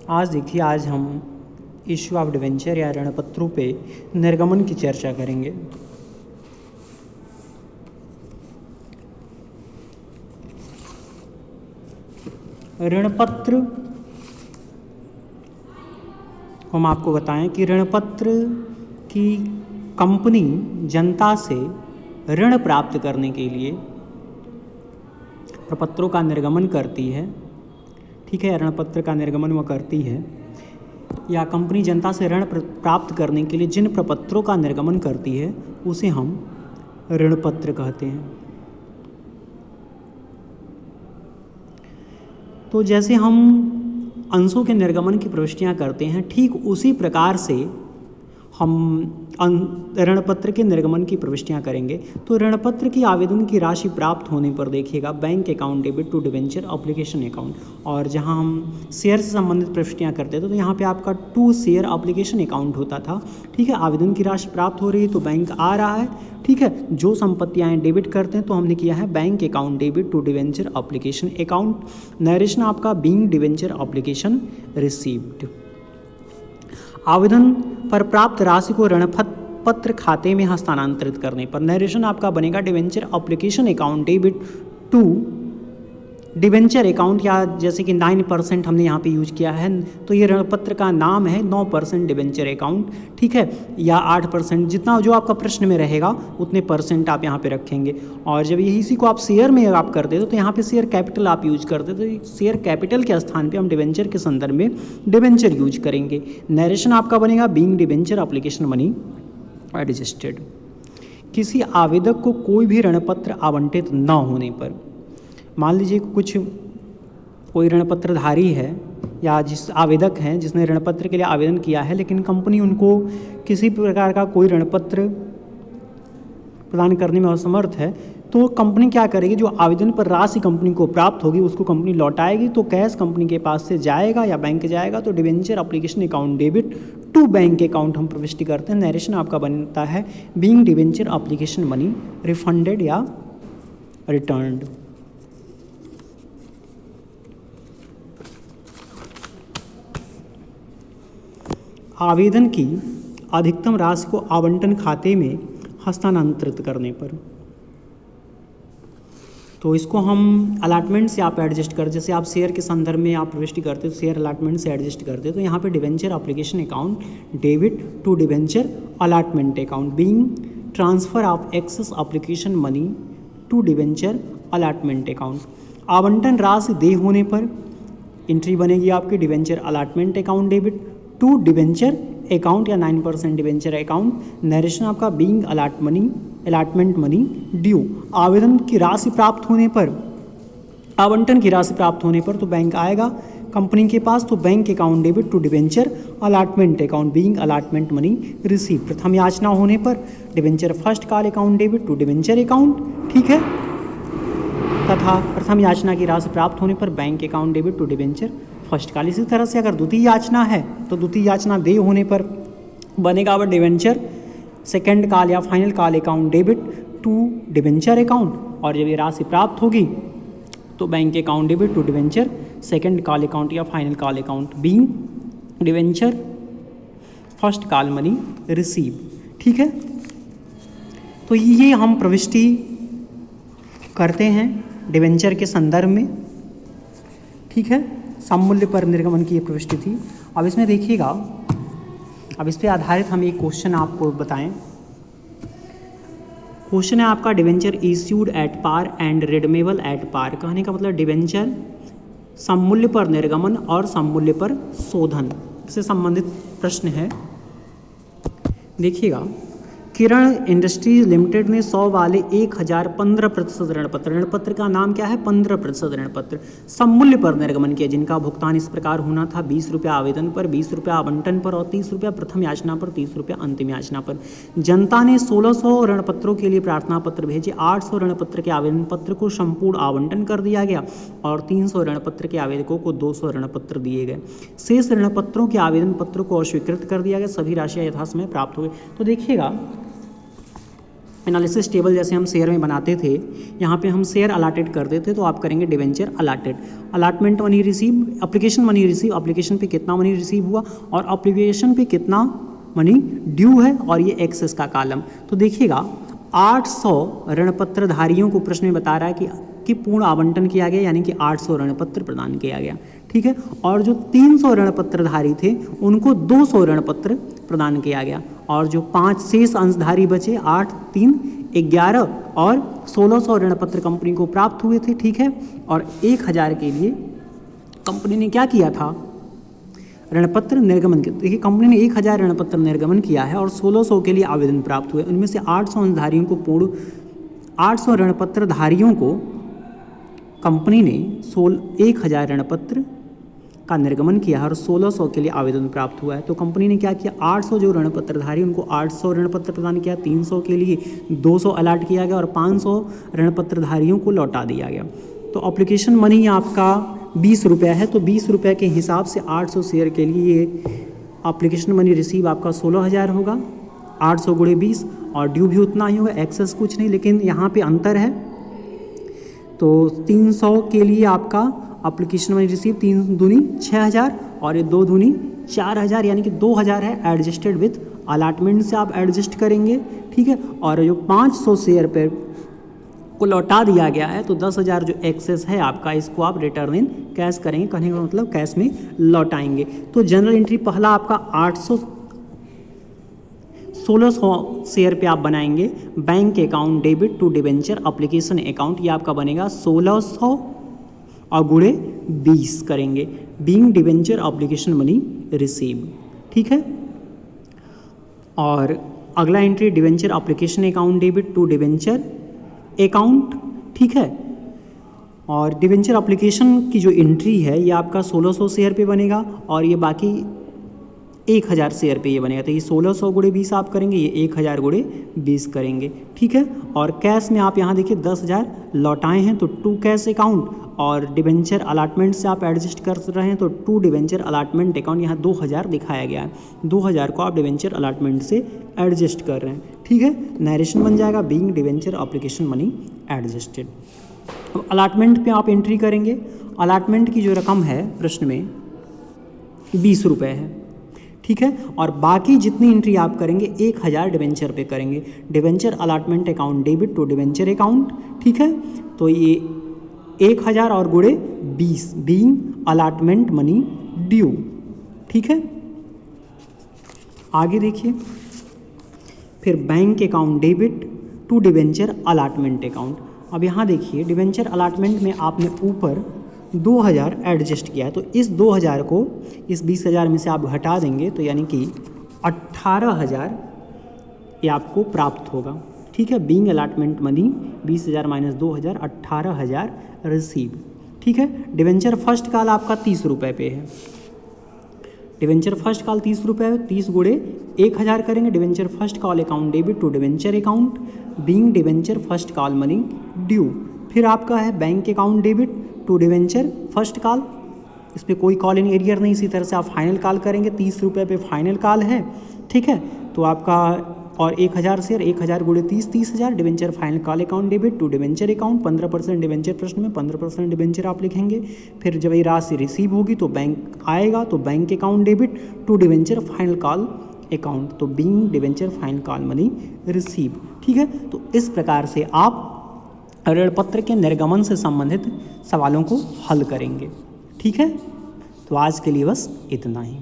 आज देखिए, आज हम इश्यू ऑफ डिवेंचर या ऋणपत्रों पे निर्गमन की चर्चा करेंगे। ऋणपत्र हम आपको बताएं कि ऋणपत्र की कंपनी जनता से ऋण प्राप्त करने के लिए प्रपत्रों का निर्गमन करती है। ठीक है, ऋणपत्र का निर्गमन वह करती है, या कंपनी जनता से ऋण प्राप्त करने के लिए जिन प्रपत्रों का निर्गमन करती है उसे हम ऋणपत्र कहते हैं। तो जैसे हम अंशों के निर्गमन की प्रविष्टियां करते हैं, ठीक उसी प्रकार से हम ऋणपत्र के निर्गमन की प्रविष्टियां करेंगे। तो ऋणपत्र की आवेदन की राशि प्राप्त होने पर देखिएगा bank account debit to debenture application account, और जहां हम शेयर से संबंधित प्रविष्टियां करते थे तो यहाँ पे आपका टू शेयर एप्लीकेशन अकाउंट होता था। ठीक है, आवेदन की राशि प्राप्त हो रही है तो बैंक आ रहा है। ठीक है, जो संपत्तियां डेबिट करते हैं तो हमने किया है bank account debit to debenture application account. Narration आपका बीइंग डिवेंचर एप्लीकेशन रिसीव्ड। आवेदन पर प्राप्त राशि को ऋणपत्र खाते में हस्तांतरित करने पर नरेशन आपका बनेगा debenture application account debit to debenture account, या जैसे कि 9% हमने यहाँ पे यूज किया है तो ये ऋणपत्र का नाम है 9% डिवेंचर अकाउंट। ठीक है, या 8%, जितना जो आपका प्रश्न में रहेगा उतने परसेंट आप यहाँ पे रखेंगे। और जब यही इसी को आप शेयर में आप करते हो तो यहाँ पे शेयर कैपिटल आप यूज करते तो शेयर कैपिटल के स्थान पे हम डिवेंचर के संदर्भ में डिवेंचर यूज करेंगे। नरेशन आपका बनेगा being debenture application money adjusted. किसी आवेदक को कोई भी ऋणपत्र आवंटित न होने पर, मान लीजिए कोई ऋणपत्रधारी है या जिस आवेदक हैं जिसने ऋणपत्र के लिए आवेदन किया है, लेकिन कंपनी उनको किसी प्रकार का कोई ऋणपत्र प्रदान करने में असमर्थ है, तो कंपनी क्या करेगी, जो आवेदन पर राशि कंपनी को प्राप्त होगी उसको कंपनी लौटाएगी। तो कैश कंपनी के पास से जाएगा या बैंक जाएगा, तो debenture application account debit to bank account हम प्रविष्टि करते हैं। नरेशन आपका बनता है being debenture application money refunded या रिटर्न्ड। आवेदन की अधिकतम राशि को आवंटन खाते में हस्तांतरित करने पर, तो इसको हम अलाटमेंट से आप एडजस्ट कर, जैसे आप शेयर के संदर्भ में आप प्रविष्टि करते हो शेयर अलाटमेंट से एडजस्ट करते हो, तो यहाँ पे debenture application account debit to debenture allotment account being transfer of excess application money to debenture allotment account. आवंटन राशि दे होने पर एंट्री बनेगी आपकी debenture allotment account debit to debenture account या 9% डिवेंचर अकाउंट। नरेशन आपका बीइंग अलाटमेंट मनी ड्यू। आवेदन की राशि प्राप्त होने पर, आवंटन की राशि प्राप्त होने पर तो बैंक आएगा कंपनी के पास, तो bank account debit to debenture allotment account being allotment money receive. प्रथम याचना होने पर debenture first call account debit to debenture account. ठीक है, तथा प्रथम याचना की राशि प्राप्त होने पर bank account debit to debenture first call. इसी तरह से अगर द्वितीय याचना है तो द्वितीय याचना दे होने पर बनेगा वह डिवेंचर सेकेंड कॉल या final call account debit to debenture account, और जब ये राशि प्राप्त होगी तो bank account debit to debenture second call account या final call account being debenture first call money receive. ठीक है, तो ये हम प्रविष्टि करते हैं डिवेंचर के संदर्भ में। ठीक है, सममूल्य पर निर्गमन की ये प्रविष्टि थी। अब इसमें देखिएगा, अब इस पर आधारित हम एक क्वेश्चन आपको बताएं। क्वेश्चन है आपका debenture issued at par and redeemable at par. कहने का मतलब डिवेंचर सममूल्य पर निर्गमन और सममूल्य पर शोधन से संबंधित प्रश्न है। देखिएगा, किरण इंडस्ट्रीज लिमिटेड ने 100 वाले 1000 15% ऋणपत्र का नाम क्या है, 15% ऋणपत्र सममूल्य पर निर्गमन किया, जिनका भुगतान इस प्रकार होना था 20 रुपये आवेदन पर, 20 रुपये आवंटन पर और 30 रुपये प्रथम याचना पर, 30 रुपये अंतिम याचना पर। जनता ने 1600 ऋणपत्रों के लिए प्रार्थना पत्र भेजे। 800 ऋणपत्र के आवेदन पत्र को संपूर्ण आवंटन कर दिया गया और 300 ऋणपत्र के आवेदकों को 200 ऋणपत्र दिए गए। शेष ऋणपत्रों के आवेदन पत्र को अस्वीकृत कर दिया गया। सभी राशियां यथासमय प्राप्त हो गई। तो देखिएगा, एनालिसिस टेबल जैसे हम शेयर में बनाते थे, यहाँ पे हम शेयर अलाटेड करते थे, तो आप करेंगे debenture allotted. Allotment money receive, application money receive, application पे कितना मनी रिसीव हुआ और एप्लीकेशन पे कितना मनी ड्यू है, और ये एक्सेस का कॉलम। तो देखिएगा 800 ऋणपत्रधारियों को प्रश्न में बता रहा है कि पूर्ण आवंटन किया गया, यानी कि 800 ऋणपत्र प्रदान किया गया, ठीक है। और जो 300 ऋणपत्रधारी थे उनको 200 ऋणपत्र प्रदान किया गया, और जो 5 शेष अंशधारी बचे 8, 3, 11 और 1600 ऋणपत्र कंपनी को प्राप्त हुए थे, ठीक है। और 1000 के लिए कंपनी ने क्या किया था, ऋणपत्र निर्गमन किया। देखिए कंपनी ने 1000 ऋणपत्र निर्गमन किया है और 1600 के लिए आवेदन प्राप्त हुए। उनमें से 800 अंशधारियों को 800 ऋणपत्रधारियों को कंपनी ने 1000 ऋणपत्र का निर्गमन किया है और 1600 के लिए आवेदन प्राप्त हुआ है। तो कंपनी ने क्या किया, 800 जो ऋणपत्रधारी उनको 800 ऋणपत्र प्रदान किया, 300 के लिए 200 अलाट किया गया और 500 ऋणपत्रधारियों को लौटा दिया गया। तो एप्लीकेशन मनी आपका 20 रुपये है, तो 20 रुपये के हिसाब से 800 शेयर के लिए एप्लीकेशन मनी रिसीव आपका 16000 होगा, 800 × 20, और ड्यू भी उतना ही होगा, एक्सेस कुछ नहीं, लेकिन यहाँ पे अंतर है। तो 300 के लिए आपका एप्लीकेशन मनी रिसीव 3 दूनी 6000 और ये 2 दूनी 4000, यानी कि 2000 है, एडजस्टेड विथ अलाटमेंट से आप एडजस्ट करेंगे, ठीक है। और जो 500 शेयर पे को लौटा दिया गया है, तो 10,000 जो एक्सेस है आपका, इसको आप रिटर्न इन कैश करेंगे, कहने का मतलब कैश में लौटाएंगे। तो जनरल एंट्री पहला आपका 1600 शेयर पे आप बनाएंगे bank account debit to debenture application account, ये आपका बनेगा 1600 और गुणे 20 करेंगे, being debenture application money receive, ठीक है। और अगला entry debenture application account debit to debenture account, ठीक है। और डिवेंचर एप्लीकेशन की जो एंट्री है ये आपका 1600 शेयर पे बनेगा और ये बाकी 1000 शेयर पे ये बनेगा। तो ये 1600 × 20 आप करेंगे, ये 1000 × 20 करेंगे, ठीक है। और कैश में आप यहाँ देखिए 10,000 लौटाए हैं, तो टू कैश अकाउंट, और डिवेंचर अलाटमेंट से आप एडजस्ट कर रहे हैं तो टू डिवेंचर अलाटमेंट अकाउंट, यहाँ 2000 दिखाया गया है, 2000 को आप डिवेंचर अलाटमेंट से एडजस्ट कर रहे हैं, ठीक है। नरेशन बन जाएगा being debenture application money adjusted. अब अलाटमेंट पे आप एंट्री करेंगे। अलाटमेंट की जो रकम है प्रश्न में 20 रुपये है, ठीक है। और बाकी जितनी एंट्री आप करेंगे 1000 डिवेंचर पे करेंगे, debenture allotment account debit to debenture account, ठीक है। तो ये 1000 और गुणे 20 बीइंग अलाटमेंट मनी ड्यू, ठीक है। आगे देखिए, फिर bank account debit to debenture allotment account. अब यहाँ देखिए डिवेंचर अलाटमेंट में आपने ऊपर 2000 एडजस्ट किया है, तो इस 2000 को इस 20,000 में से आप घटा देंगे, तो यानी कि 18,000 ये आपको प्राप्त होगा, ठीक है। बीइंग अलाटमेंट मनी 20,000 - 2000 18,000 रिसीव, ठीक है। डिवेंचर फर्स्ट कॉल आपका 30 रुपये पे है, डिवेंचर फर्स्ट कॉल 30 रुपये है, 30 × 1000 करेंगे, debenture first call account debit to debenture account being debenture first call money due. फिर आपका है bank account debit to debenture first call, इस पर कोई कॉल इन एरियर नहीं, इसी तरह से आप फाइनल कॉल करेंगे, 30 रुपये पे फाइनल कॉल है, ठीक है। तो आपका और 1000 share, 1000 × 30 30,000, debenture final call account debit to debenture account, 15% debenture प्रश्न में 15% डिवेंचर आप लिखेंगे। फिर जब ये राशि रिसीव होगी तो बैंक आएगा, तो bank account debit to debenture final call account, तो being debenture final call money receive, ठीक है। तो इस प्रकार से आप ऋणपत्र के निर्गमन से संबंधित सवालों को हल करेंगे, ठीक है। तो आज के लिए बस इतना ही।